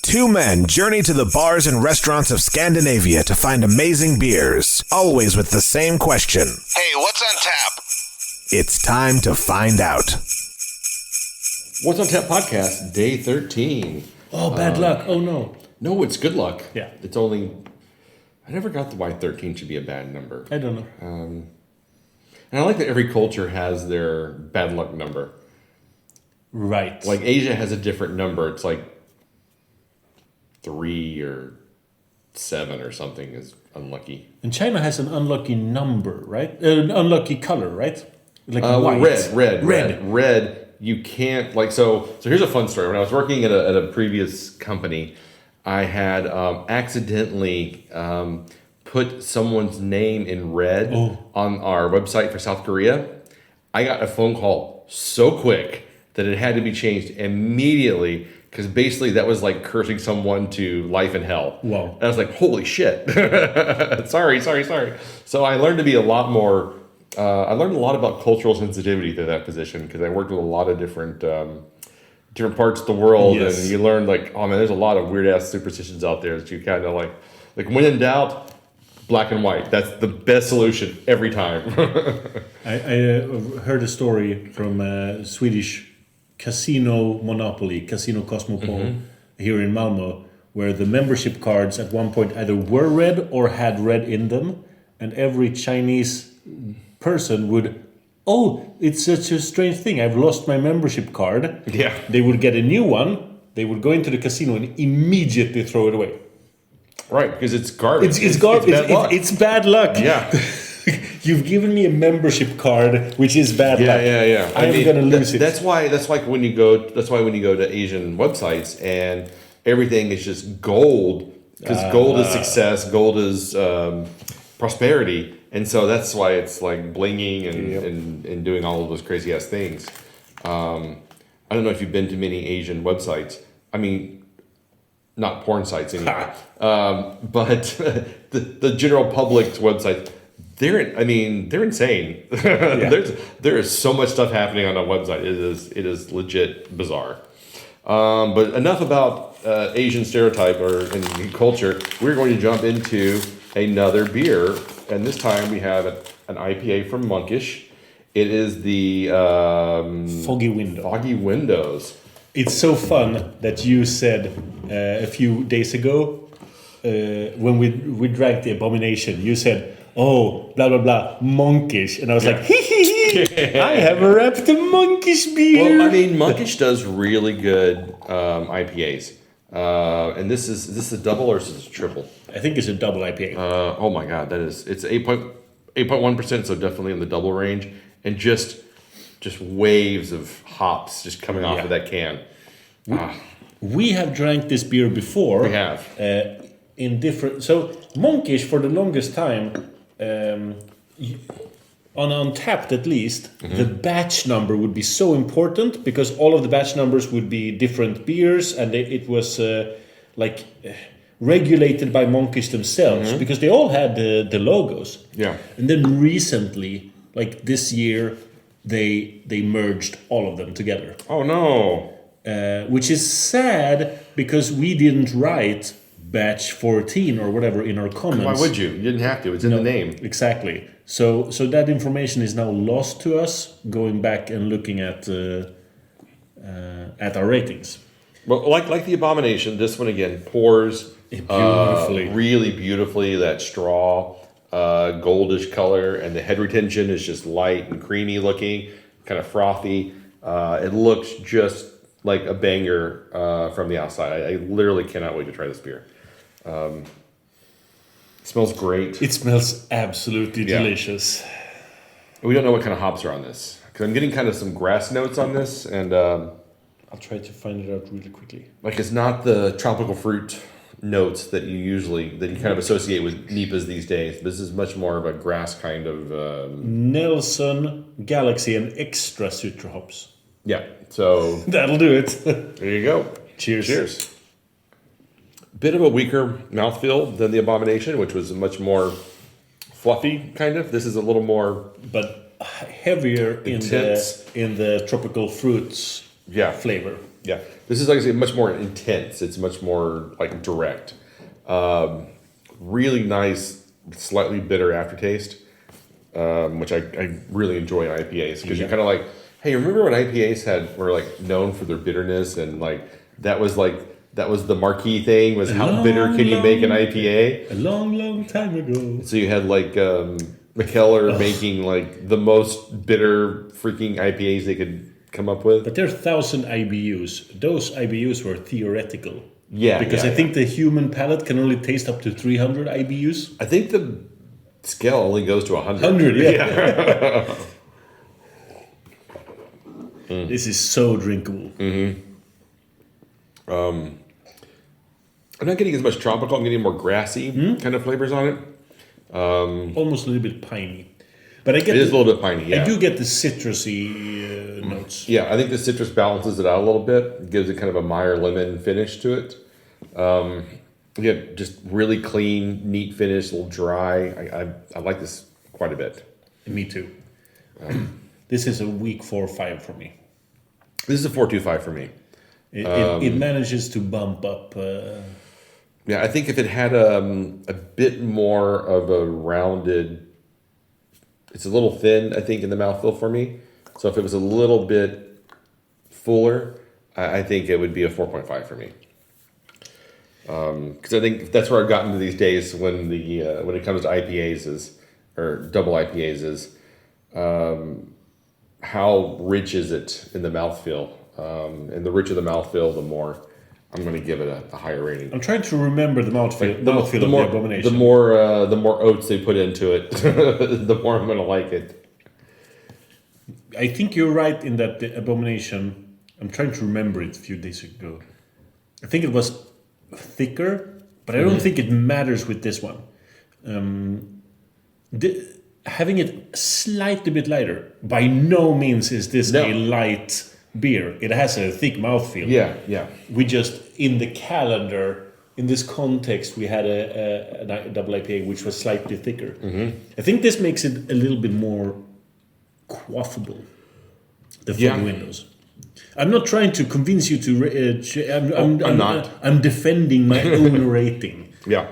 Two men journey to the bars and restaurants of Scandinavia to find amazing beers, always with the same question. Hey, what's on tap? It's time to find out. What's on Tap podcast, day 13. Oh, bad luck. Oh, no. No, it's good luck. Yeah. It's only... I never got why 13 should be a bad number. I don't know. And I like that every culture has their bad luck number. Right. Like Asia has a different number. It's like 3 or 7 or something is unlucky. And China has an unlucky number, right? An unlucky color, right? Like white. Red. You can't like so. Here's a fun story. When I was working at a previous company, I had accidentally put someone's name in red on our website for South Korea. I got a phone call so quick that it had to be changed immediately because basically that was like cursing someone to life and hell. Wow. And I was like, holy shit. Sorry. So I learned to be a lot more. I learned a lot about cultural sensitivity through that position because I worked with a lot of different parts of the world, yes. And you learn like, oh man, there's a lot of weird ass superstitions out there that you kind of like when in doubt, black and white. That's the best solution every time. I heard a story from Swedish casino monopoly, Casino Cosmopol, here in Malmö, where the membership cards at one point either were red or had red in them, and every Chinese person would, it's such a strange thing, I've lost my membership card. Yeah. They would get a new one, they would go into the casino and immediately throw it away. Right, because it's garbage. It's garbage. It's bad luck. Yeah. You've given me a membership card, which is bad luck. Yeah. I'm gonna lose it. That's why when you go to Asian websites and everything is just gold, because gold is success, gold is prosperity. And so that's why it's like blinging and doing all of those crazy ass things. I don't know if you've been to many Asian websites. I mean, not porn sites anymore. But the general public's websites, they're insane. There is so much stuff happening on a website. It is legit bizarre. But enough about Asian stereotype in culture. We're going to jump into another beer. And this time we have an IPA from Monkish. It is the Foggy Windows. Foggy Windows. It's so fun that you said a few days ago when we drank the Abomination, you said, "Oh, blah blah blah, Monkish," and I was like, I have wrapped a Monkish beer. Well, I mean, Monkish does really good IPAs. And this is a double or is this a triple? I think it's a double IPA. Oh my god, it's 8.1%, so definitely in the double range, and just waves of hops just coming off of that can. We have drank this beer before. We have in different. So Monkish for the longest time, on Untapped at least, the batch number would be so important because all of the batch numbers would be different beers, and it was regulated by Monkish themselves because they all had the logos. Yeah. And then recently, like this year, they merged all of them together. Oh no. Which is sad because we didn't write batch 14 or whatever in our comments. Why would you? You didn't have to. It's in the name. Exactly. So that information is now lost to us going back and looking at our ratings. Well, like the Abomination, this one again pours beautifully, really beautifully. That straw, goldish color, and the head retention is just light and creamy looking, kind of frothy. It looks just like a banger from the outside. I literally cannot wait to try this beer. It smells great. It smells absolutely delicious. We don't know what kind of hops are on this because I'm getting kind of some grass notes on this, and I'll try to find it out really quickly. like it's not the tropical fruit notes that you kind of associate with Nipas these days. This is much more of a grass kind of Nelson, Galaxy, and extra citra hops. Yeah, so that'll do it. There you go. Cheers. Bit of a weaker mouthfeel than the Abomination, which was much more fluffy, kind of. This is a little more, but heavier intense. in the tropical fruits Yeah. flavor. Yeah, this is like I say, much more intense. It's much more like direct. Really nice, slightly bitter aftertaste, which I really enjoy in IPAs because you're kind of like, hey, remember when IPAs were like known for their bitterness and that was the marquee thing was how bitter can you make an IPA? A long time ago. So you had like McKellar making like the most bitter freaking IPAs they could come up with. But there are 1,000 IBUs. Those IBUs were theoretical. Yeah, because I think the human palate can only taste up to 300 IBUs. I think the scale only goes to 100. 100, yeah. This is so drinkable. I'm not getting as much tropical. I'm getting more grassy kind of flavors on it. Almost a little bit piney. But I get it is a little bit piney, yeah. I do get the citrusy notes. Yeah, I think the citrus balances it out a little bit. It gives it kind of a Meyer lemon finish to it. Again, just really clean, neat finish, a little dry. I like this quite a bit. Me too. This is a weak 4-5 for me. This is a 4.25 for me. It manages to bump up. Yeah, I think if it had a bit more of a rounded, it's a little thin, I think, in the mouthfeel for me. So if it was a little bit fuller, I think it would be a 4.5 for me. Because I think that's where I've gotten to these days when it comes to IPAs or double IPAs is how rich is it in the mouthfeel? And the richer the mouthfeel, the more I'm going to give it a higher rating. I'm trying to remember the mouthfeel. The mouthfeel of more, the Abomination. The more oats they put into it, the more I'm going to like it. I think you're right in that the Abomination. I'm trying to remember it a few days ago. I think it was thicker, but I don't think it matters with this one. Having it slightly bit lighter, by no means is this a light beer. It has a thick mouthfeel. Yeah. We just, in the calendar, in this context, we had a double IPA which was slightly thicker. I think this makes it a little bit more quaffable, the Foggy Windows. I'm not trying to convince you to. I'm not. I'm defending my own rating. Yeah,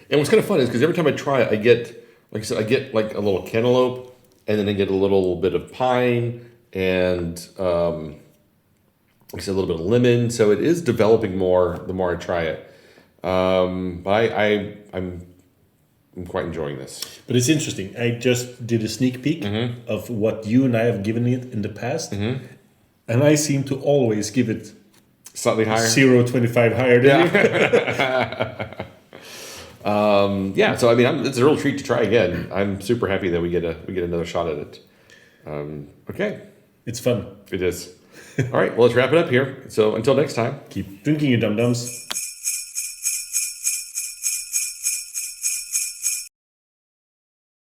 and what's kind of fun is because every time I try it, I get, like I said, I get like a little cantaloupe, and then I get a little bit of pine, and like I said, a little bit of lemon. So it is developing more the more I try it. But I'm quite enjoying this. But it's interesting. I just did a sneak peek of what you and I have given it in the past. And I seem to always give it slightly higher, 0.25 higher than you. Yeah. So I mean, it's a real treat to try again. I'm super happy that we get another shot at it. Okay. It's fun. It is. All right. Well, let's wrap it up here. So until next time, keep drinking, you dum dums.